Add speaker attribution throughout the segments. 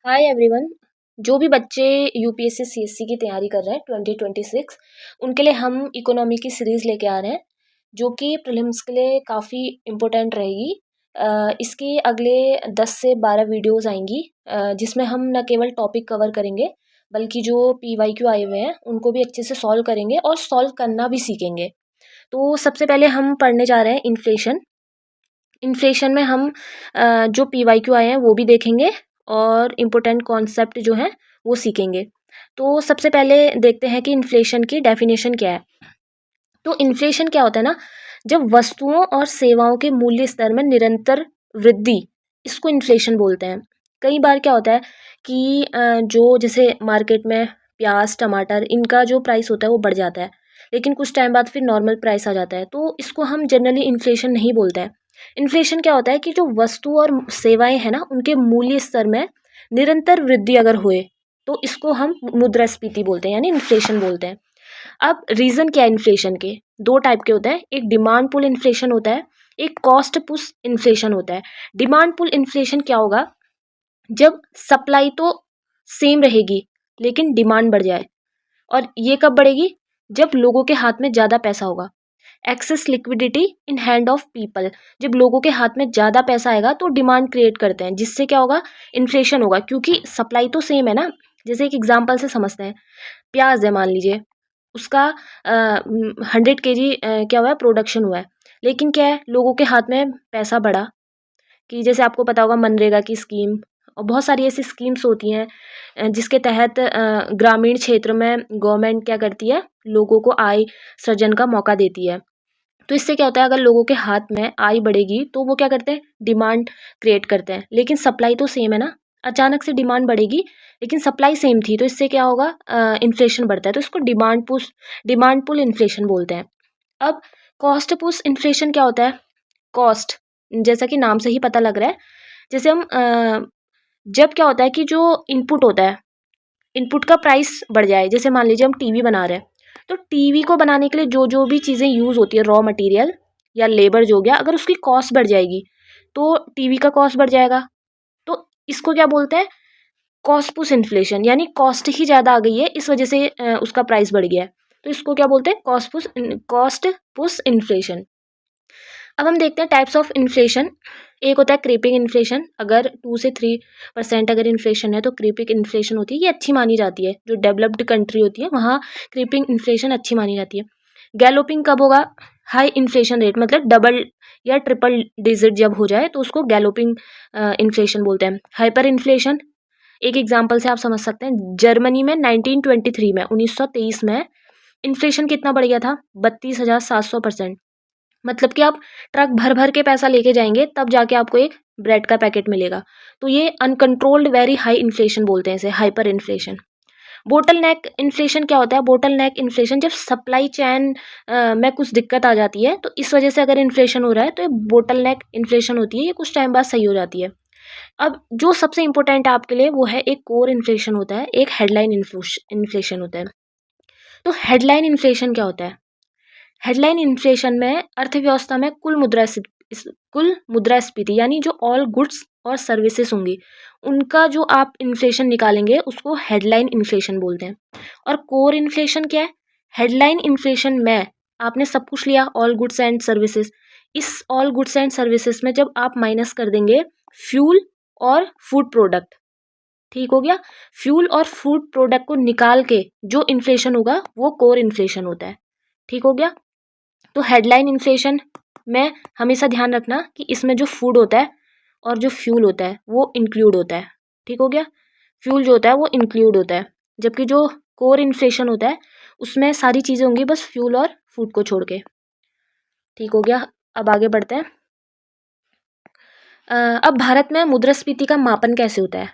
Speaker 1: Hi everyone. जो भी बच्चे यूपीएससी सीएससी की तैयारी कर रहे हैं 2026 उनके लिए हम इकोनॉमी की सीरीज़ लेके आ रहे हैं जो कि प्रीलिम्स के लिए काफ़ी इम्पोर्टेंट रहेगी। इसकी अगले 10 से 12 वीडियोस आएंगी जिसमें हम न केवल टॉपिक कवर करेंगे बल्कि जो पीवाईक्यू आए हुए हैं उनको भी अच्छे से सॉल्व करेंगे और सॉल्व करना भी सीखेंगे। तो सबसे पहले हम पढ़ने जा रहे हैं इन्फ्लेशन। इन्फ्लेशन में हम जो पीवाईक्यू आए हैं वो भी देखेंगे और इम्पोर्टेंट कॉन्सेप्ट जो हैं वो सीखेंगे। तो सबसे पहले देखते हैं कि इन्फ्लेशन की डेफिनेशन क्या है। तो इन्फ्लेशन क्या होता है ना, जब वस्तुओं और सेवाओं के मूल्य स्तर में निरंतर वृद्धि, इसको इन्फ्लेशन बोलते हैं। कई बार क्या होता है कि जो जैसे मार्केट में प्याज टमाटर इनका जो प्राइस होता है वो बढ़ जाता है, लेकिन कुछ टाइम बाद फिर नॉर्मल प्राइस आ जाता है, तो इसको हम जनरली इन्फ्लेशन नहीं बोलते हैं। इन्फ्लेशन क्या होता है कि जो वस्तु और सेवाएं हैं ना उनके मूल्य स्तर में निरंतर वृद्धि अगर हुए तो इसको हम मुद्रास्फीति बोलते हैं, यानी इन्फ्लेशन बोलते हैं। अब रीज़न क्या है इन्फ्लेशन के? दो टाइप के होते हैं, एक डिमांड पुल इन्फ्लेशन होता है, एक कॉस्ट पुश इन्फ्लेशन होता है। डिमांड पुल इन्फ्लेशन क्या होगा? जब सप्लाई तो सेम रहेगी लेकिन डिमांड बढ़ जाए। और ये कब बढ़ेगी? जब लोगों के हाथ में ज़्यादा पैसा होगा। Access liquidity in hand of people, जब लोगों के हाथ में ज़्यादा पैसा आएगा तो डिमांड क्रिएट करते हैं, जिससे क्या होगा? इन्फ्लेशन होगा, क्योंकि सप्लाई तो सेम है ना। जैसे एक एग्जांपल से समझते हैं, प्याज है मान लीजिए, उसका 100 kg क्या हुआ है, प्रोडक्शन हुआ है, लेकिन क्या है, लोगों के हाथ में पैसा बढ़ा। कि जैसे आपको पता होगा मनरेगा की स्कीम और बहुत सारी ऐसी स्कीम्स होती हैं जिसके तहत ग्रामीण क्षेत्र में गवर्नमेंट क्या करती है, लोगों को आय सृजन का मौका देती है। तो इससे क्या होता है, अगर लोगों के हाथ में आय बढ़ेगी तो वो क्या करते हैं, डिमांड क्रिएट करते हैं, लेकिन सप्लाई तो सेम है ना। अचानक से डिमांड बढ़ेगी लेकिन सप्लाई सेम थी, तो इससे क्या होगा, इन्फ्लेशन बढ़ता है, तो इसको डिमांड पुल इन्फ्लेशन बोलते हैं। अब कॉस्ट पुश इन्फ्लेशन क्या होता है? कॉस्ट, जैसा कि नाम से ही पता लग रहा है, जैसे हम जब क्या होता है कि जो इनपुट होता है, इनपुट का प्राइस बढ़ जाए। जैसे मान लीजिए हम टीवी बना रहे हैं, तो टीवी को बनाने के लिए जो जो भी चीज़ें यूज़ होती है, रॉ मटेरियल या लेबर जो हो गया, अगर उसकी कॉस्ट बढ़ जाएगी तो टीवी का कॉस्ट बढ़ जाएगा। तो इसको क्या बोलते हैं? कॉस्ट पुश इन्फ्लेशन, यानी कॉस्ट ही ज़्यादा आ गई है, इस वजह से उसका प्राइस बढ़ गया है। तो इसको क्या बोलते हैं? Cost push inflation. अब हम देखते हैं टाइप्स ऑफ इन्फ्लेशन। एक होता है क्रीपिंग इन्फ्लेशन, अगर 2 से 3% अगर इन्फ्लेशन है तो क्रीपिंग इन्फ्लेशन होती है, ये अच्छी मानी जाती है। जो डेवलप्ड कंट्री होती है वहाँ क्रीपिंग इन्फ्लेशन अच्छी मानी जाती है। गैलोपिंग कब होगा? हाई इन्फ्लेशन रेट, मतलब डबल या ट्रिपल डिजिट जब हो जाए तो उसको गैलोपिंग इन्फ्लेशन बोलते हैं। हाइपर इन्फ्लेशन, एक एग्जाम्पल से आप समझ सकते हैं, जर्मनी में 1923 में 1923 में इन्फ्लेशन कितना बढ़ गया था? 32,700%। मतलब कि आप ट्रक भर भर के पैसा लेके जाएंगे तब जाके आपको एक ब्रेड का पैकेट मिलेगा। तो ये अनकंट्रोल्ड वेरी हाई इन्फ्लेशन बोलते हैं इसे, हाइपर इन्फ्लेशन। बोटल नेक इन्फ्लेशन क्या होता है? बोटल नेक इन्फ्लेशन, जब सप्लाई चैन में कुछ दिक्कत आ जाती है तो इस वजह से अगर इन्फ्लेशन हो रहा है तो ये बोटल नेक इन्फ्लेशन होती है, ये कुछ टाइम बाद सही हो जाती है। अब जो सबसे इंपॉर्टेंट आपके लिए वो है, एक कोर इन्फ्लेशन होता है, एक हेडलाइन इन्फ्लेशन होता है। तो हेडलाइन इन्फ्लेशन क्या होता है? हेडलाइन इन्फ्लेशन में अर्थव्यवस्था में कुल मुद्रास्फीति, यानी जो ऑल गुड्स और सर्विसेज होंगी उनका जो आप इन्फ्लेशन निकालेंगे उसको हेडलाइन इन्फ्लेशन बोलते हैं। और कोर इन्फ्लेशन क्या है? हेडलाइन इन्फ्लेशन में आपने सब कुछ लिया, ऑल गुड्स एंड सर्विसेज, इस ऑल गुड्स एंड सर्विसेज में जब आप माइनस कर देंगे फ्यूल और फूड प्रोडक्ट, ठीक हो गया। फ्यूल और फूड प्रोडक्ट को निकाल के जो इन्फ्लेशन होगा वो कोर इन्फ्लेशन होता है, ठीक हो गया। तो हेडलाइन इन्फ्लेशन में हमेशा ध्यान रखना कि इसमें जो फूड होता है और जो फ्यूल होता है वो इंक्लूड होता है, ठीक हो गया। फ्यूल जो होता है वो इंक्लूड होता है, जबकि जो कोर इन्फ्लेशन होता है उसमें सारी चीज़ें होंगी बस फ्यूल और फूड को छोड़ के, ठीक हो गया। अब आगे बढ़ते हैं। अब भारत में मुद्रास्फीति का मापन कैसे होता है?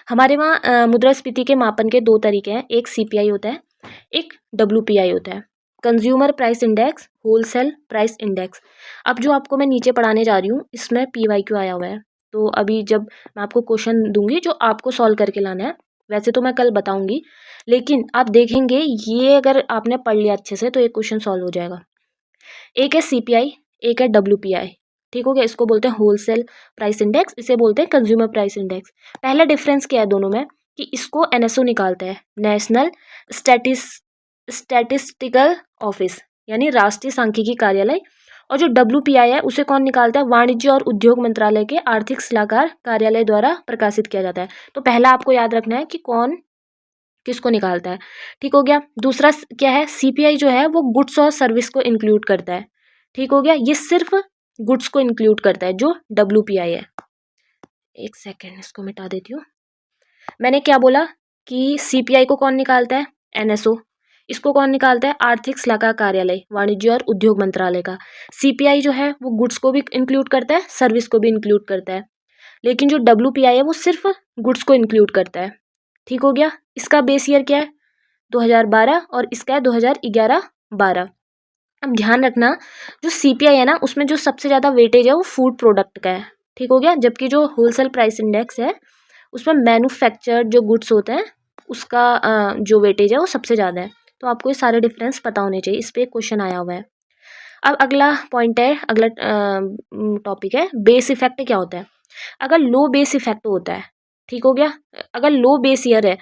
Speaker 1: हमारे वहाँ मुद्रास्फीति के मापन के दो तरीके हैं, एक सीपीआई होता है, एक डब्ल्यूपीआई होता है, consumer price index, wholesale price index. अब जो आपको मैं नीचे पढ़ाने जा रही हूँ इसमें पीवाईक्यू आया हुआ है, तो अभी जब मैं आपको क्वेश्चन दूंगी जो आपको सॉल्व करके लाना है, वैसे तो मैं कल बताऊंगी, लेकिन आप देखेंगे ये अगर आपने पढ़ लिया अच्छे से तो एक क्वेश्चन सॉल्व हो जाएगा। एक है सीपीआई, एक है डब्ल्यूपीआई। ठीक हो गया। इसको बोलते हैं होलसेल प्राइस इंडेक्स, इसे बोलते हैं कंज्यूमर प्राइस इंडेक्स। पहला डिफरेंस क्या है दोनों में कि इसको एनएसओ निकालता है, नेशनल स्टैटिस्टिकल ऑफिस, यानी राष्ट्रीय सांख्यिकी कार्यालय। और जो WPI है उसे कौन निकालता है, वाणिज्य और उद्योग मंत्रालय के आर्थिक सलाहकार कार्यालय द्वारा प्रकाशित किया जाता है। तो पहला आपको याद रखना है कि कौन किसको निकालता है। ठीक हो गया। दूसरा क्या है, CPI जो है वो गुड्स और सर्विस को इंक्लूड करता है। ठीक हो गया, ये सिर्फ गुड्स को इंक्लूड करता है जो WPI है। एक सेकेंड, इसको मिटा देती हूँ। मैंने क्या बोला कि CPI को कौन निकालता है, NSO। इसको कौन निकालता है, आर्थिक सलाहकार कार्यालय, वाणिज्य और उद्योग मंत्रालय का। CPI जो है वो गुड्स को भी इंक्लूड करता है, सर्विस को भी इंक्लूड करता है, लेकिन जो WPI है वो सिर्फ गुड्स को इंक्लूड करता है। ठीक हो गया। इसका बेस ईयर क्या है, 2012, और इसका है 2011-12। अब ध्यान रखना, जो CPI है ना उसमें जो सबसे ज़्यादा वेटेज है वो फूड प्रोडक्ट का है। ठीक हो गया। जबकि जो होलसेल प्राइस इंडेक्स है उसमें मैन्युफैक्चर्ड जो गुड्स होते हैं उसका जो वेटेज है वो सबसे ज़्यादा है। तो आपको ये सारे डिफरेंस पता होने चाहिए, इस पर एक क्वेश्चन आया हुआ है। अब अगला पॉइंट है, अगला टॉपिक है बेस इफेक्ट क्या होता है। अगर लो बेस इफेक्ट होता है, ठीक हो गया, अगर लो बेस ईयर है,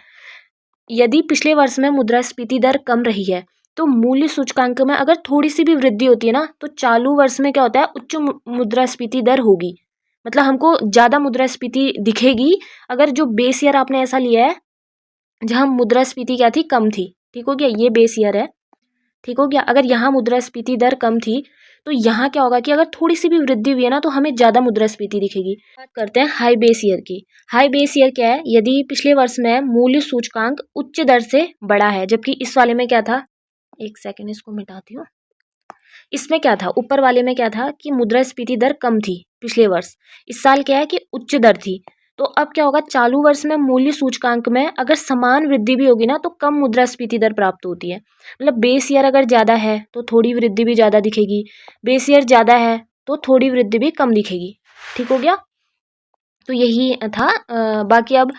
Speaker 1: यदि पिछले वर्ष में मुद्रास्फीति दर कम रही है तो मूल्य सूचकांक में अगर थोड़ी सी भी वृद्धि होती है ना तो चालू वर्ष में क्या होता है, उच्च मुद्रास्फीति दर होगी। मतलब हमको ज़्यादा मुद्रास्फीति दिखेगी अगर जो बेस ईयर आपने ऐसा लिया है जहाँ मुद्रास्फीति क्या थी, कम थी। ठीक हो गया, ये बेस ईयर है। ठीक हो गया। अगर यहाँ मुद्रास्फीति दर कम थी तो यहाँ क्या होगा कि अगर थोड़ी सी भी वृद्धि हुई है ना तो हमें ज़्यादा मुद्रास्फीति दिखेगी। बात करते हैं हाई बेस ईयर की। हाई बेस ईयर क्या है, यदि पिछले वर्ष में मूल्य सूचकांक उच्च दर से बढ़ा है, जबकि इस वाले में क्या था, एक सेकेंड इसको मिटाती हूँ। इसमें क्या था, ऊपर वाले में क्या था कि मुद्रास्फीति दर कम थी पिछले वर्ष, इस साल क्या है कि उच्च दर थी। तो अब क्या होगा, चालू वर्ष में मूल्य सूचकांक में अगर समान वृद्धि भी होगी ना तो कम मुद्रास्फीति दर प्राप्त होती है। मतलब बेस ईयर अगर ज़्यादा है तो थोड़ी वृद्धि भी ज़्यादा दिखेगी, बेस ईयर ज़्यादा है तो थोड़ी वृद्धि भी कम दिखेगी। ठीक हो गया। तो यही था। बाकी अब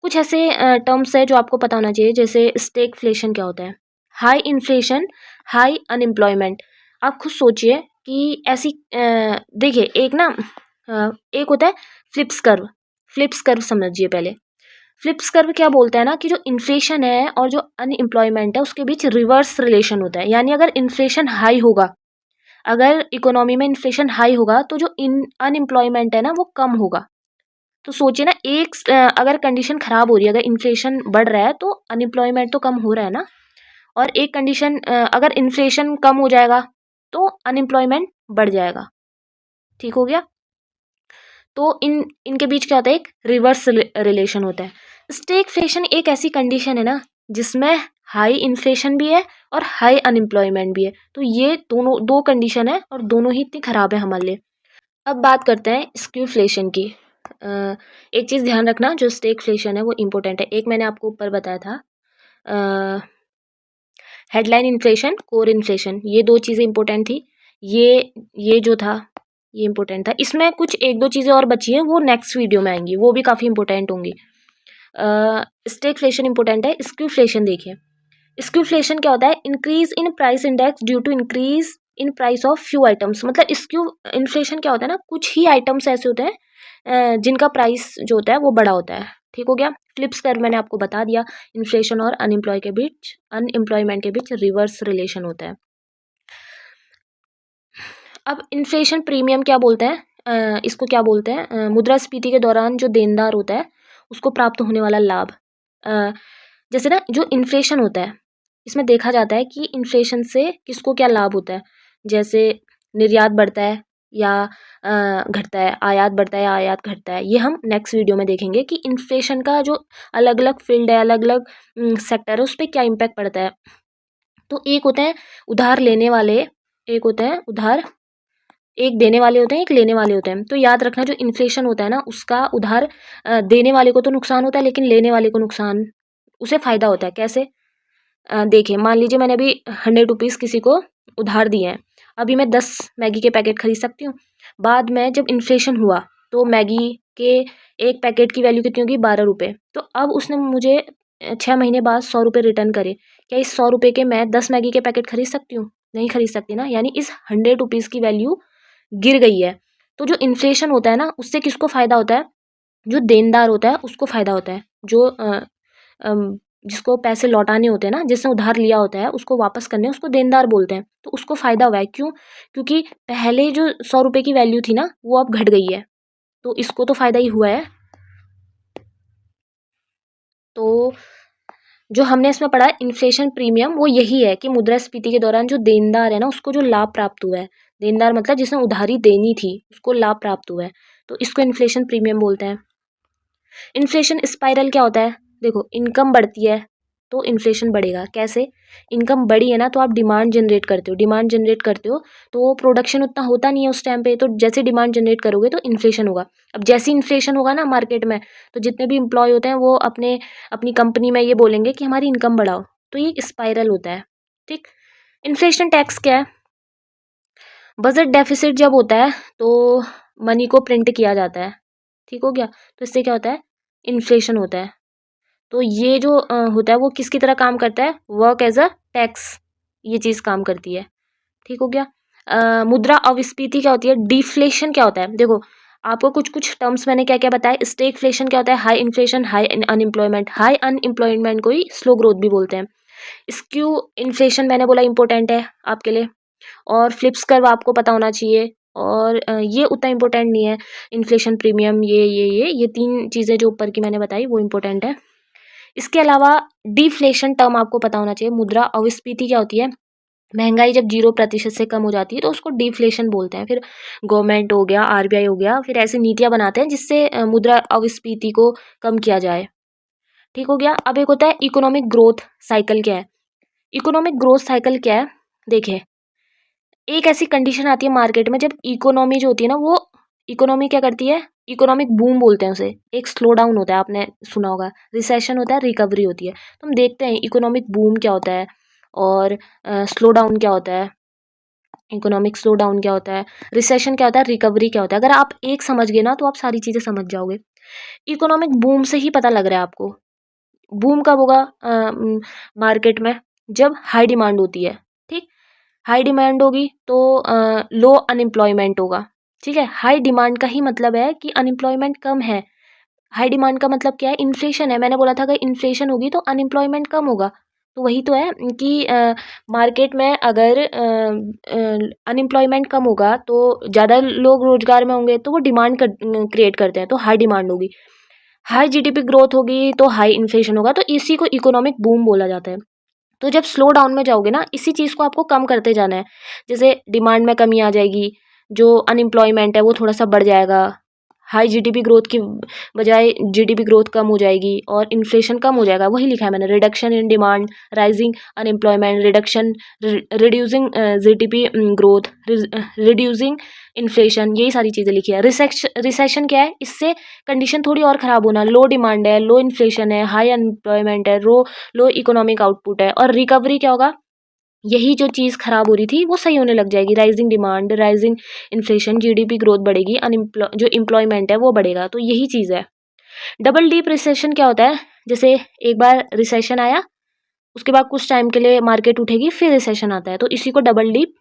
Speaker 1: कुछ ऐसे टर्म्स है जो आपको पता होना चाहिए, जैसे स्टैगफ्लेशन क्या होता है, हाई इन्फ्लेशन, हाई अनएम्प्लॉयमेंट। आप खुद सोचिए कि ऐसी देखिए एक ना एक होता है फ्लिप्स कर्व। फ्लिप्स कर्व समझिए पहले। फ्लिप्स कर्व क्या बोलता है ना कि जो इन्फ्लेशन है और जो अनएम्प्लॉयमेंट है उसके बीच रिवर्स रिलेशन होता है। यानी अगर इन्फ्लेशन हाई होगा, अगर इकोनॉमी में इन्फ्लेशन हाई होगा तो जो अनएम्प्लॉयमेंट है ना वो कम होगा। तो सोचिए ना, एक अगर कंडीशन खराब हो रही है, अगर इन्फ्लेशन बढ़ रहा है तो अनएम्प्लॉयमेंट तो कम हो रहा है ना, और एक कंडीशन अगर इन्फ्लेशन कम हो जाएगा तो अनएम्प्लॉयमेंट बढ़ जाएगा। ठीक हो गया। तो इनके बीच क्या होता है, एक रिवर्स रिलेशन होता है। स्टैगफ्लेशन एक ऐसी कंडीशन है ना जिसमें हाई इन्फ्लेशन भी है और हाई अनएम्प्लॉयमेंट भी है। तो ये दोनों दो कंडीशन है और दोनों ही इतनी खराब है हमारे लिए। अब बात करते हैं स्क्यूफ्लेशन की। एक चीज़ ध्यान रखना, जो स्टैगफ्लेशन है वो इम्पोर्टेंट है। एक मैंने आपको ऊपर बताया था हेडलाइन इन्फ्लेशन, कोर इन्फ्लेशन, ये दो चीज़ें इंपॉर्टेंट थी। ये जो था ये इंपॉर्टेंट था। इसमें कुछ एक दो चीज़ें और बची हैं, वो नेक्स्ट वीडियो में आएंगी, वो भी काफ़ी इंपॉर्टेंट होंगी। स्टैगफ्लेशन इंपॉर्टेंट है। स्क्यूफ्लेशन देखिए, स्क्यूफ्लेशन क्या होता है, increase in price index due to increase in price of few items. मतलब स्क्यू इन्फ्लेशन क्या होता है ना, कुछ ही आइटम्स ऐसे होते हैं जिनका प्राइस जो होता है वो बड़ा होता है। ठीक हो गया। फ्लिप्स कर्व मैंने आपको बता दिया, इन्फ्लेशन और अनएम्प्लॉयमेंट के बीच रिवर्स रिलेशन होता है। अब इन्फ्लेशन प्रीमियम क्या बोलते हैं, इसको क्या बोलते हैं, मुद्रास्फीति के दौरान जो देनदार होता है उसको प्राप्त होने वाला लाभ। जैसे ना जो इन्फ्लेशन होता है इसमें देखा जाता है कि इन्फ्लेशन से किसको क्या लाभ होता है। जैसे निर्यात बढ़ता है या घटता है, आयात बढ़ता है या आयात घटता है। ये हम नेक्स्ट वीडियो में देखेंगे कि इन्फ्लेशन का जो अलग अलग फील्ड है, अलग अलग सेक्टर है, उस पर क्या इम्पैक्ट पड़ता है। तो एक होते हैं उधार लेने वाले, एक होते हैं उधार, एक देने वाले होते हैं, एक लेने वाले होते हैं। तो याद रखना, जो इन्फ्लेशन होता है ना उसका उधार देने वाले को तो नुकसान होता है लेकिन लेने वाले को नुकसान, उसे फ़ायदा होता है। कैसे, देखिए मान लीजिए मैंने अभी 100 रुपीज़ किसी को उधार दिए हैं। अभी मैं 10 मैगी के पैकेट खरीद सकती हूँ। बाद में जब इन्फ्लेशन हुआ तो मैगी के एक पैकेट की वैल्यू कितनी होगी, 12 रुपये। तो अब उसने मुझे 6 महीने बाद 100 रुपये रिटर्न करे। क्या इस 100 रुपये के मैं 10 मैगी के पैकेट खरीद सकती हूँ? नहीं खरीद सकती ना। यानी इस 100 रुपीज़ की वैल्यू गिर गई है। तो जो इन्फ्लेशन होता है ना, उससे किसको फ़ायदा होता है? जो देनदार होता है उसको फ़ायदा होता है। जो जिसको पैसे लौटाने होते हैं ना, जिसने उधार लिया होता है उसको वापस करने उसको देनदार बोलते हैं। तो उसको फ़ायदा हुआ है, क्यों? क्योंकि पहले जो 100 रुपए की वैल्यू थी ना, वो अब घट गई है, तो इसको तो फ़ायदा ही हुआ है। तो जो हमने इसमें पढ़ा इन्फ्लेशन प्रीमियम, वो यही है कि मुद्रास्फीति के दौरान जो देनदार है ना, उसको जो लाभ प्राप्त हुआ है, देनदार मतलब जिसने उधारी देनी थी उसको लाभ प्राप्त हुआ है, तो इसको इन्फ्लेशन प्रीमियम बोलते हैं। इन्फ्लेशन स्पाइरल क्या होता है? देखो, इनकम बढ़ती है तो इन्फ्लेशन बढ़ेगा। कैसे? इनकम बढ़ी है ना, तो आप डिमांड जनरेट करते हो, डिमांड जनरेट करते हो तो प्रोडक्शन उतना होता नहीं है उस टाइम पे, तो जैसे डिमांड जनरेट करोगे तो इन्फ्लेशन होगा। अब जैसे इन्फ्लेशन होगा ना मार्केट में, तो जितने भी एम्प्लॉय होते हैं वो अपनी कंपनी में ये बोलेंगे कि हमारी इनकम बढ़ाओ, तो ये स्पाइरल होता है। ठीक। इन्फ्लेशन टैक्स क्या है? बजट डेफिसिट जब होता है तो मनी को प्रिंट किया जाता है। ठीक हो गया? तो इससे क्या होता है? इन्फ्लेशन होता है। तो ये जो होता है वो किसकी तरह काम करता है? वर्क एज अ टैक्स, ये चीज़ काम करती है। ठीक हो गया? मुद्रा अविस्फीति क्या होती है? डिफ्लेशन क्या होता है? देखो, आपको कुछ कुछ टर्म्स मैंने क्या क्या बताए। स्टेगफ्लेशन क्या होता है? High inflation, high unemployment. High unemployment को ही स्लो ग्रोथ भी बोलते हैं। स्क्यू इन्फ्लेशन मैंने बोला इंपॉर्टेंट है आपके लिए, और फ्लिप्स कर्व आपको पता होना चाहिए, और ये उतना इम्पोर्टेंट नहीं है। इन्फ्लेशन प्रीमियम, ये तीन चीज़ें जो ऊपर की मैंने बताई वो इम्पोर्टेंट है। इसके अलावा डिफ्लेशन टर्म आपको पता होना चाहिए। मुद्रा अविस्फीति क्या होती है? महंगाई जब 0% से कम हो जाती है तो उसको डिफ्लेशन बोलते हैं। फिर गवर्नमेंट हो गया, आरबीआई हो गया, फिर ऐसी नीतियां बनाते हैं जिससे मुद्रा अविस्फीति को कम किया जाए। ठीक हो गया? अब एक होता है इकोनॉमिक ग्रोथ साइकिल। क्या है इकोनॉमिक ग्रोथ साइकिल? क्या है? देखिए, एक ऐसी कंडीशन आती है मार्केट में जब इकोनॉमी जो होती है ना, वो इकोनॉमी क्या करती है? इकोनॉमिक बूम बोलते हैं उसे। एक स्लो डाउन होता है, आपने सुना होगा। रिसेशन होता है, रिकवरी होती है। तो हम देखते हैं इकोनॉमिक बूम क्या होता है और स्लो डाउन क्या होता है। इकोनॉमिक स्लो डाउन क्या होता है, रिसेशन क्या होता है, रिकवरी क्या होता है। अगर आप एक समझ गए ना तो आप सारी चीज़ें समझ जाओगे। इकोनॉमिक बूम से ही पता लग रहा है आपको। बूम कब होगा मार्केट में? जब हाई डिमांड होती है। ठीक। हाई डिमांड होगी तो लो अनएम्प्लॉयमेंट होगा। ठीक है? हाई डिमांड का ही मतलब है कि अनएम्प्लॉयमेंट कम है। हाई डिमांड का मतलब क्या है? इन्फ्लेशन है। मैंने बोला था अगर इन्फ्लेशन होगी तो अनएम्प्लॉयमेंट कम होगा। तो वही तो है कि मार्केट में अगर अनएम्प्लॉयमेंट कम होगा तो ज़्यादा लोग रोजगार में होंगे, तो वो डिमांड क्रिएट करते हैं, तो हाई डिमांड होगी। हाई जीडीपी ग्रोथ होगी तो हाई इन्फ्लेशन होगा, तो इसी को इकोनॉमिक बूम बोला जाता है। तो जब स्लो डाउन में जाओगे ना, इसी चीज़ को आपको कम करते जाना है। जैसे डिमांड में कमी आ जाएगी, जो अनएम्प्लॉयमेंट है वो थोड़ा सा बढ़ जाएगा, हाई जीडीपी ग्रोथ की बजाय जीडीपी ग्रोथ कम हो जाएगी और इन्फ्लेशन कम हो जाएगा। वही लिखा है मैंने, reduction in demand, rising unemployment, reduction reducing GDP growth, reducing inflation, यही सारी चीज़ें लिखी है। रिसेशन क्या है? इससे कंडीशन थोड़ी और ख़राब होना। लो डिमांड है, लो इन्फ्लेशन है, हाई अनएम्प्लॉयमेंट है, लो इकोनॉमिक आउटपुट है। और रिकवरी क्या होगा? यही जो चीज़ खराब हो रही थी वो सही होने लग जाएगी। Rising demand, rising inflation, GDP growth बढ़ेगी, जो एम्प्लॉयमेंट है वो बढ़ेगा। तो यही चीज़ है। डबल डीप रिसेशन क्या होता है? जैसे एक बार रिसेशन आया, उसके बाद कुछ टाइम के लिए मार्केट उठेगी, फिर रिसेशन आता है, तो इसी को डबल डीप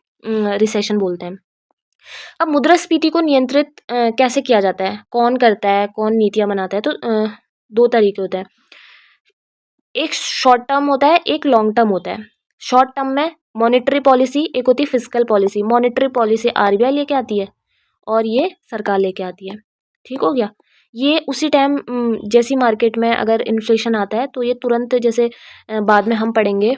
Speaker 1: रिसेशन बोलते हैं। अब मुद्रास्फीति को नियंत्रित कैसे किया जाता है? कौन करता है? कौन नीतियाँ बनाता है? तो दो तरीके होते हैं। एक शॉर्ट टर्म होता है, एक लॉन्ग टर्म होता है। शॉर्ट टर्म में मॉनेटरी पॉलिसी, एक होती है fiscal policy. Monetary policy RBI लेके आती है और ये सरकार लेके आती है। ठीक हो गया? ये उसी टाइम जैसी मार्केट में अगर इन्फ्लेशन आता है तो ये तुरंत, जैसे बाद में हम पढ़ेंगे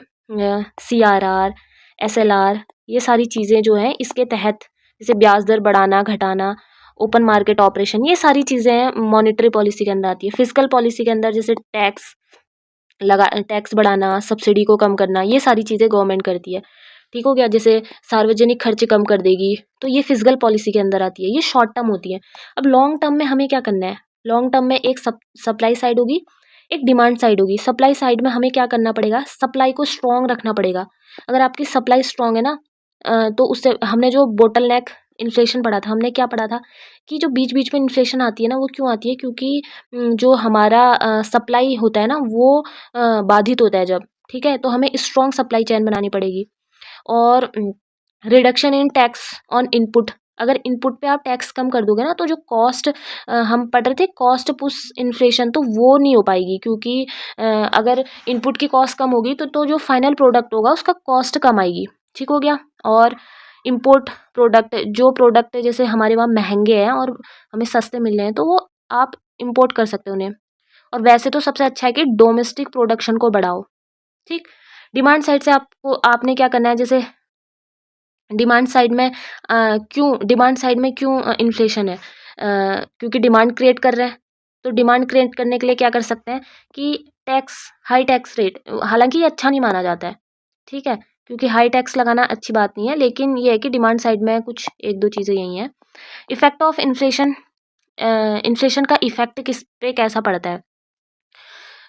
Speaker 1: सीआरआर, एसएलआर, ये सारी चीज़ें जो हैं इसके तहत, जैसे ब्याज दर बढ़ाना घटाना, ओपन मार्केट ऑपरेशन, ये सारी चीज़ें मॉनेटरी पॉलिसी के अंदर आती है। फिस्कल पॉलिसी के अंदर जैसे टैक्स बढ़ाना, सब्सिडी को कम करना, ये सारी चीज़ें गवर्नमेंट करती है। ठीक हो गया? जैसे सार्वजनिक खर्च कम कर देगी, तो ये फिस्कल पॉलिसी के अंदर आती है। ये शॉर्ट टर्म होती है। अब लॉन्ग टर्म में हमें क्या करना है? लॉन्ग टर्म में एक सप्लाई साइड होगी, एक डिमांड साइड होगी। सप्लाई साइड में हमें क्या करना पड़ेगा? सप्लाई को स्ट्रॉन्ग रखना पड़ेगा। अगर आपकी सप्लाई स्ट्रॉन्ग है ना, तो उससे हमने जो बोटल नेक इन्फ्लेशन पढ़ा था, हमने क्या पढ़ा था कि जो बीच बीच में इन्फ्लेशन आती है ना, वो क्यों आती है? क्योंकि जो हमारा सप्लाई होता है ना, वो बाधित होता है जब। ठीक है? तो हमें स्ट्रॉन्ग सप्लाई चेन बनानी पड़ेगी। और reduction in tax on input अगर इनपुट पे आप टैक्स कम कर दोगे ना तो जो कॉस्ट हम पढ़ रहे थे कॉस्ट पुश इन्फ्लेशन, तो वो नहीं हो पाएगी, क्योंकि अगर इनपुट की कॉस्ट कम होगी तो जो फाइनल प्रोडक्ट होगा उसका कॉस्ट कम आएगी। ठीक हो गया। और इम्पोर्ट प्रोडक्ट, जो प्रोडक्ट जैसे हमारे वहाँ महंगे हैं और हमें सस्ते मिल रहे हैं तो वो आप इम्पोर्ट कर सकते हो उन्हें। और वैसे तो सबसे अच्छा है कि डोमेस्टिक प्रोडक्शन को बढ़ाओ। ठीक। डिमांड साइड से आपने क्या करना है, जैसे डिमांड साइड में क्यों इन्फ्लेशन है, क्योंकि डिमांड क्रिएट कर रहा है। तो डिमांड क्रिएट करने के लिए क्या कर सकते हैं कि हाई टैक्स रेट, हालांकि ये अच्छा नहीं माना जाता है, ठीक है, क्योंकि हाई टैक्स लगाना अच्छी बात नहीं है, लेकिन ये है कि डिमांड साइड में कुछ एक दो चीज़ें यही हैं। इफेक्ट ऑफ इन्फ्लेशन, इन्फ्लेशन का इफेक्ट किस पे कैसा पड़ता है,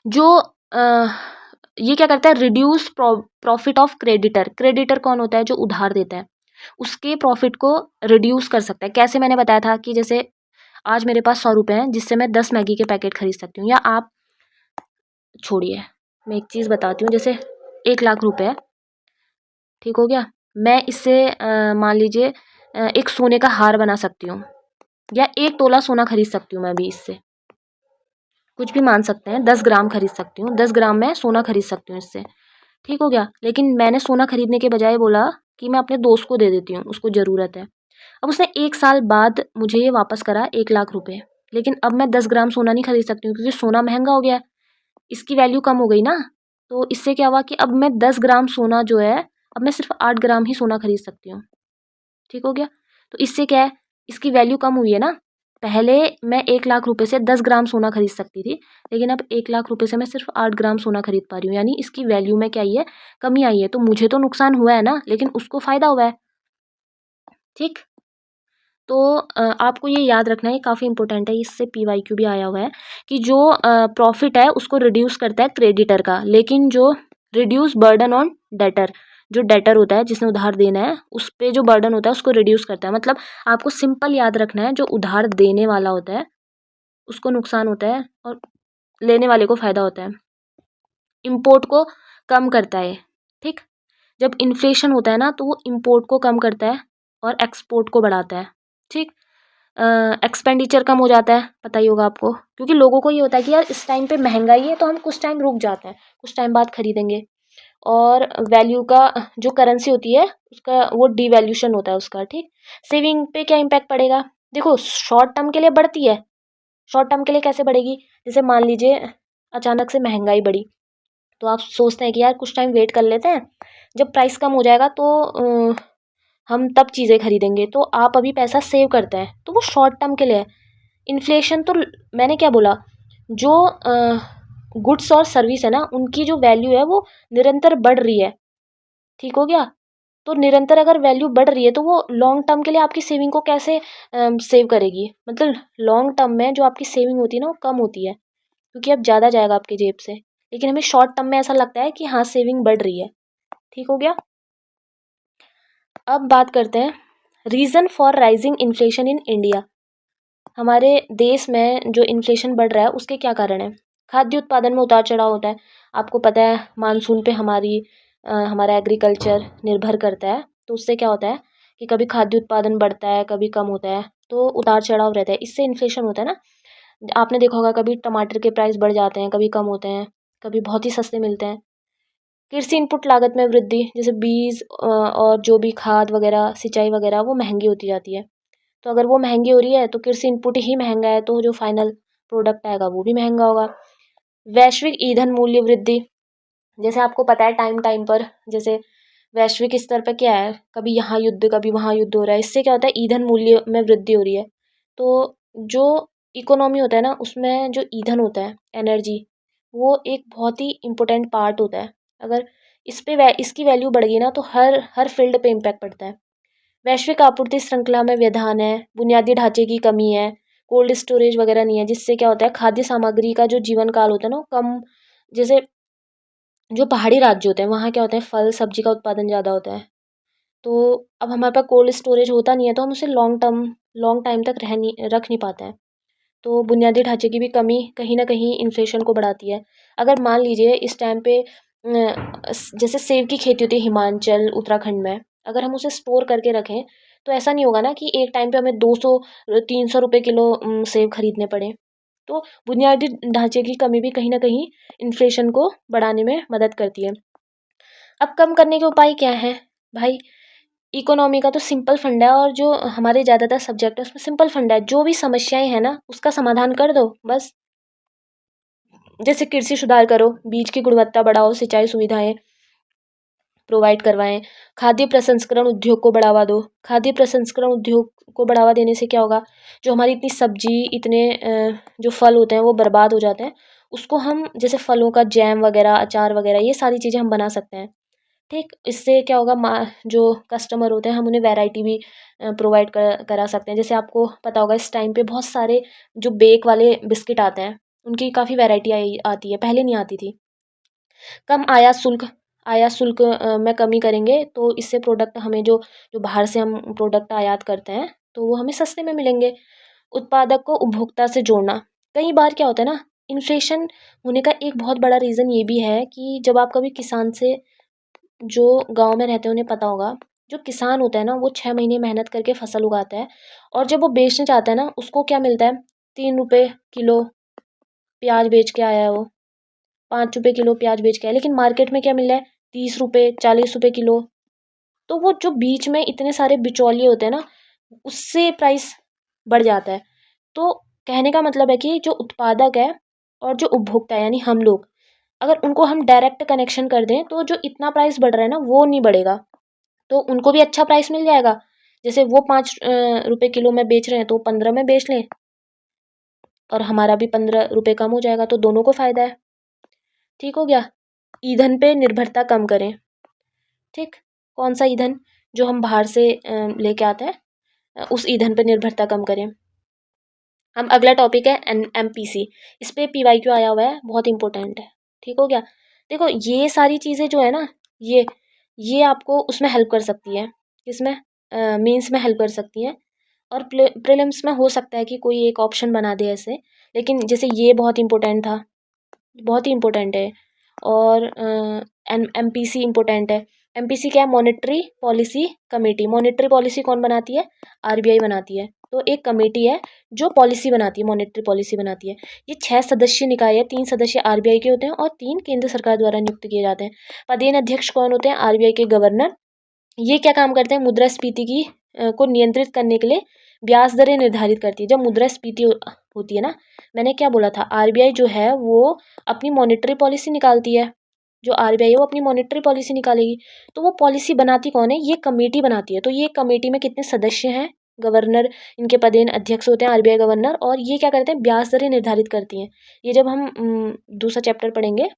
Speaker 1: जो ये क्या करता है, reduce profit of creditor. Creditor कौन होता है, जो उधार देता है, उसके प्रॉफिट को रिड्यूस कर सकता है। कैसे, मैंने बताया था कि जैसे आज मेरे पास 100 रुपये हैं जिससे मैं 10 मैगी के पैकेट खरीद सकती हूँ, या आप छोड़िए, मैं एक चीज़ बताती हूँ, जैसे 1 लाख रुपए है, ठीक हो गया, मैं इससे मान लीजिए एक सोने का हार बना सकती हूँ, या 1 तोला सोना खरीद सकती हूँ मैं भी इससे, कुछ भी मान सकते हैं, 10 ग्राम खरीद सकती हूँ, 10 ग्राम मैं सोना खरीद सकती हूँ इससे। ठीक हो गया। लेकिन मैंने सोना खरीदने के बजाय बोला कि मैं अपने दोस्त को दे देती हूँ, उसको ज़रूरत है। अब उसने 1 साल बाद मुझे ये वापस करा 1 लाख रुपए, लेकिन अब मैं 10 ग्राम सोना नहीं खरीद सकती हूँ क्योंकि सोना महंगा हो गया है, इसकी वैल्यू कम हो गई ना। तो इससे क्या हुआ कि अब मैं 10 ग्राम सोना जो है, अब मैं सिर्फ 8 ग्राम ही सोना खरीद सकती हूँ। ठीक हो गया। तो इससे क्या है, इसकी वैल्यू कम हुई है ना। पहले मैं 1 लाख रुपए से 10 ग्राम सोना खरीद सकती थी, लेकिन अब 1 लाख रुपए से मैं सिर्फ 8 ग्राम सोना खरीद पा रही हूँ, यानी इसकी वैल्यू में क्या आई है, कमी आई है। तो मुझे तो नुकसान हुआ है ना, लेकिन उसको फ़ायदा हुआ है। ठीक। तो आपको ये याद रखना है, काफ़ी इंपॉर्टेंट है, इससे PYQ भी आया हुआ है कि जो प्रॉफिट है उसको रिड्यूस करता है क्रेडिटर का, लेकिन जो रिड्यूस बर्डन ऑन डेटर, जो डेटर होता है जिसने उधार देना है उस पे जो बर्डन होता है उसको रिड्यूस करता है। मतलब आपको सिंपल याद रखना है, जो उधार देने वाला होता है उसको नुकसान होता है और लेने वाले को फ़ायदा होता है। इम्पोर्ट को कम करता है। ठीक। जब इन्फ्लेशन होता है ना तो वो इम्पोर्ट को कम करता है और एक्सपोर्ट को बढ़ाता है। ठीक। एक्सपेंडिचर कम हो जाता है, पता ही होगा आपको, क्योंकि लोगों को ये होता है कि यार इस टाइम पे महंगाई है तो हम कुछ टाइम रुक जाते हैं, कुछ टाइम बाद खरीदेंगे। और वैल्यू का, जो करेंसी होती है उसका वो डिवैल्यूशन होता है उसका। ठीक। सेविंग पे क्या इम्पैक्ट पड़ेगा, देखो शॉर्ट टर्म के लिए बढ़ती है। शॉर्ट टर्म के लिए कैसे बढ़ेगी, जैसे मान लीजिए अचानक से महंगाई बढ़ी, तो आप सोचते हैं कि यार कुछ टाइम वेट कर लेते हैं, जब प्राइस कम हो जाएगा तो हम तब चीज़ें खरीदेंगे, तो आप अभी पैसा सेव करते हैं, तो वो शॉर्ट टर्म के लिए है। इन्फ्लेशन तो मैंने क्या बोला, जो गुड्स और सर्विस है ना उनकी जो वैल्यू है वो निरंतर बढ़ रही है। ठीक हो गया। तो निरंतर अगर वैल्यू बढ़ रही है तो वो लॉन्ग टर्म के लिए आपकी सेविंग को कैसे सेव करेगी, मतलब लॉन्ग टर्म में जो आपकी सेविंग होती है ना वो कम होती है, क्योंकि अब ज़्यादा जाएगा आपकी जेब से। लेकिन हमें शॉर्ट टर्म में ऐसा लगता है कि हाँ सेविंग बढ़ रही है। ठीक हो गया। अब बात करते हैं reason for rising inflation in India. हमारे देश में जो इन्फ्लेशन बढ़ रहा है उसके क्या कारण है। खाद्य उत्पादन में उतार चढ़ाव होता है, आपको पता है मानसून पे हमारा एग्रीकल्चर निर्भर करता है, तो उससे क्या होता है कि कभी खाद्य उत्पादन बढ़ता है कभी कम होता है, तो उतार चढ़ाव रहता है, इससे इन्फ्लेशन होता है ना। आपने देखा होगा कभी टमाटर के प्राइस बढ़ जाते हैं, कभी कम होते हैं, कभी बहुत ही सस्ते मिलते हैं। कृषि इनपुट लागत में वृद्धि, जैसे बीज और जो भी खाद वगैरह सिंचाई वगैरह वो महंगी होती जाती है। तो अगर वो महंगी हो रही है तो कृषि इनपुट ही महंगा है, तो जो फाइनल प्रोडक्ट आएगा वो भी महंगा होगा। वैश्विक ईंधन मूल्य वृद्धि, जैसे आपको पता है टाइम टाइम पर, जैसे वैश्विक स्तर पर क्या है, कभी यहाँ युद्ध कभी वहाँ युद्ध हो रहा है, इससे क्या होता है ईंधन मूल्य में वृद्धि हो रही है। तो जो इकोनॉमी होता है ना उसमें जो ईंधन होता है एनर्जी, वो एक बहुत ही इम्पोर्टेंट पार्ट होता है। अगर इसकी वैल्यू बढ़ गई ना तो हर हर फील्ड पे इम्पैक्ट पड़ता है। वैश्विक आपूर्ति श्रृंखला में व्यवधान है, बुनियादी ढांचे की कमी है, कोल्ड स्टोरेज वगैरह नहीं है, जिससे क्या होता है खाद्य सामग्री का जो जीवन काल होता है ना वो कम। जैसे जो पहाड़ी राज्य होते हैं वहाँ क्या होता है फल सब्जी का उत्पादन ज़्यादा होता है, तो अब हमारे पास कोल्ड स्टोरेज होता नहीं है तो हम उसे लॉन्ग टाइम तक रख नहीं पाते हैं। तो बुनियादी ढांचे की भी कमी कहीं ना कहीं इन्फ्लेशन को बढ़ाती है। अगर मान लीजिए इस टाइम पे जैसे सेब की खेती होती है हिमाचल उत्तराखंड में, अगर हम उसे स्टोर करके रखें तो ऐसा नहीं होगा ना कि एक टाइम पे हमें 200-300 रुपये किलो सेब खरीदने पड़े। तो बुनियादी ढांचे की कमी भी कहीं ना कहीं इन्फ्लेशन को बढ़ाने में मदद करती है। अब कम करने के उपाय क्या हैं भाई? इकोनॉमी का तो सिंपल फंडा है, और जो हमारे ज़्यादातर सब्जेक्ट है उसमें सिंपल फंडा है। जो भी समस्याएं हैं ना उसका समाधान कर दो बस। जैसे कृषि सुधार करो, बीज की गुणवत्ता बढ़ाओ, सिंचाई सुविधाएं प्रोवाइड करवाएं, खाद्य प्रसंस्करण उद्योग को बढ़ावा दो। खाद्य प्रसंस्करण उद्योग को बढ़ावा देने से क्या होगा? जो हमारी इतनी सब्जी, इतने जो फल होते हैं वो बर्बाद हो जाते हैं, उसको हम जैसे फलों का जैम वगैरह, अचार वगैरह, ये सारी चीज़ें हम बना सकते हैं। ठीक, इससे क्या होगा, जो कस्टमर होते हैं हम उन्हें वैरायटी भी प्रोवाइड करा सकते हैं। जैसे आपको पता होगा इस टाइम पे बहुत सारे जो बेक वाले बिस्किट आते हैं उनकी काफ़ी वैरायटी आती है, पहले नहीं आती थी। कम आयात शुल्क में कमी करेंगे तो इससे प्रोडक्ट हमें जो जो बाहर से हम प्रोडक्ट आयात करते हैं तो वो हमें सस्ते में मिलेंगे। उत्पादक को उपभोक्ता से जोड़ना। कई बार क्या होता है ना, इन्फ्लेशन होने का एक बहुत बड़ा रीज़न ये भी है कि जब आप कभी किसान से, जो गांव में रहते हैं उन्हें पता होगा, जो किसान होता है ना वो 6 महीने मेहनत करके फसल उगाता है, और जब वो बेचने जाता है ना उसको क्या मिलता है? 3 रुपये किलो प्याज बेच के आया है वो, 5 रुपये किलो प्याज बेच के आया, लेकिन मार्केट में क्या मिल रहा है? 30 रुपये, 40 रुपये किलो। तो वो जो बीच में इतने सारे बिचौलिए होते हैं ना, उससे प्राइस बढ़ जाता है। तो कहने का मतलब है कि जो उत्पादक है और जो उपभोक्ता है यानी हम लोग, अगर उनको हम डायरेक्ट कनेक्शन कर दें तो जो इतना प्राइस बढ़ रहा है ना वो नहीं बढ़ेगा, तो उनको भी अच्छा प्राइस मिल जाएगा। जैसे वो 5 रुपये किलो में बेच रहे हैं तो 15 में बेच लें, और हमारा भी 15 रुपये कम हो जाएगा, तो दोनों को फ़ायदा है। ठीक हो गया। ईंधन पे निर्भरता कम करें। ठीक, कौन सा ईंधन? जो हम बाहर से लेके आते हैं, उस ईंधन पे निर्भरता कम करें। हम अगला टॉपिक है MPC। इस पे PYQ आया हुआ है, बहुत इंपॉर्टेंट है। ठीक हो गया। देखो ये सारी चीज़ें जो है ना, ये ये आपको उसमें हेल्प कर सकती है। किसमें? मेंस में हेल्प कर सकती हैं, और प्रीलिम्स में हो सकता है कि कोई एक ऑप्शन बना दे ऐसे, लेकिन जैसे ये बहुत इंपॉर्टेंट था, बहुत ही इंपॉर्टेंट है। और MPC इम्पोर्टेंट है। MPC क्या है? Monetary policy committee. Monetary policy कौन बनाती है? RBI बनाती है। तो एक कमेटी है जो पॉलिसी बनाती है, मॉनेटरी पॉलिसी बनाती है। ये 6 सदस्यीय निकाय है, 3 सदस्य RBI के होते हैं और 3 केंद्र सरकार द्वारा नियुक्त किए जाते हैं। पदेन अध्यक्ष कौन होते हैं? RBI के गवर्नर। ये क्या काम करते हैं? मुद्रास्फीति की को नियंत्रित करने के लिए ब्याज दरें निर्धारित करती है। जब मुद्रास्फीति होती है ना, मैंने क्या बोला था, RBI जो है वो अपनी मॉनेटरी पॉलिसी निकालती है। जो RBI है वो अपनी मॉनेटरी पॉलिसी निकालेगी, तो वो पॉलिसी बनाती कौन है? ये कमेटी बनाती है। तो ये कमेटी में कितने सदस्य हैं? गवर्नर, इनके पदेन अध्यक्ष होते हैं RBI गवर्नर, और ये क्या करते हैं? ब्याज दरें निर्धारित करती हैं। ये जब हम दूसरा चैप्टर पढ़ेंगे,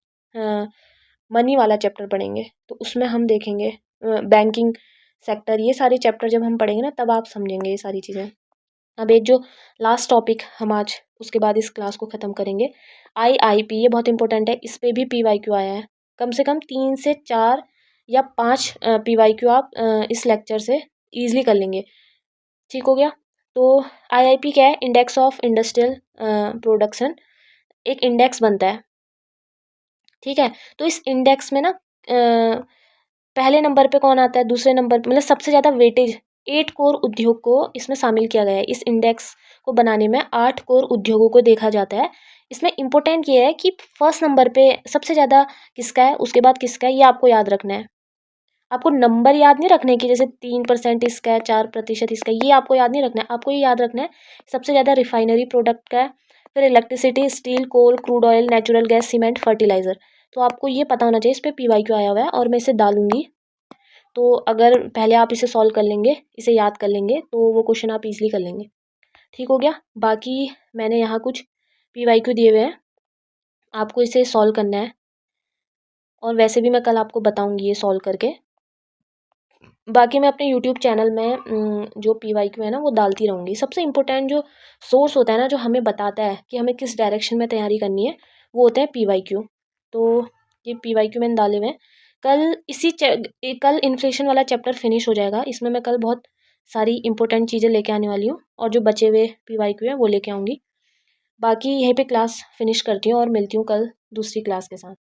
Speaker 1: मनी वाला चैप्टर पढ़ेंगे, तो उसमें हम देखेंगे बैंकिंग सेक्टर, ये सारे चैप्टर जब हम पढ़ेंगे ना तब आप समझेंगे ये सारी चीज़ें। अब एक जो लास्ट टॉपिक हम आज उसके बाद इस क्लास को ख़त्म करेंगे, IIP। ये बहुत इंपॉर्टेंट है, इस पे भी PYQ आया है। कम से कम 3 से 4 या 5 PYQ आप इस लेक्चर से ईजिली कर लेंगे। ठीक हो गया। तो IIP क्या है? Index of industrial production. एक इंडेक्स बनता है, ठीक है। तो इस इंडेक्स में ना पहले नंबर पे कौन आता है? दूसरे नंबर पे, मतलब सबसे ज़्यादा वेटेज 8 कोर उद्योग को इसमें शामिल किया गया है। इस इंडेक्स को बनाने में 8 कोर उद्योगों को देखा जाता है। इसमें इम्पोर्टेंट ये है कि फर्स्ट नंबर पे सबसे ज़्यादा किसका है, उसके बाद किसका है, ये आपको याद रखना है। आपको नंबर याद नहीं रखना है कि जैसे 3% इसका है, 4% इसका है, ये आपको याद नहीं रखना है। आपको ये याद रखना है सबसे ज़्यादा रिफाइनरी प्रोडक्ट का है, फिर electricity, steel, coal, crude oil, natural gas, cement, fertiliser. तो आपको ये पता होना चाहिए। इस पे PYQ आया हुआ है और मैं इसे डालूंगी। तो अगर पहले आप इसे सॉल्व कर लेंगे, इसे याद कर लेंगे, तो वो क्वेश्चन आप इजीली कर लेंगे। ठीक हो गया। बाकी मैंने यहाँ कुछ PYQ दिए हुए हैं, आपको इसे सॉल्व करना है, और वैसे भी मैं कल आपको बताऊँगी ये सॉल्व करके। बाकी मैं अपने यूट्यूब चैनल में जो PYQ है ना वो डालती रहूँगी। सबसे इम्पोर्टेंट जो सोर्स होता है ना, जो हमें बताता है कि हमें किस डायरेक्शन में तैयारी करनी है, वो होता है PYQ। तो ये PYQ मैंने डाले हुए हैं। कल इन्फ्लेशन वाला चैप्टर फिनिश हो जाएगा। इसमें मैं कल बहुत सारी इंपॉर्टेंट चीज़ें लेके आने वाली हूँ, और जो बचे हुए PYQ है वो लेके आऊँगी। बाकी यहीं पे क्लास फिनिश करती हूँ और मिलती हूँ कल दूसरी क्लास के साथ।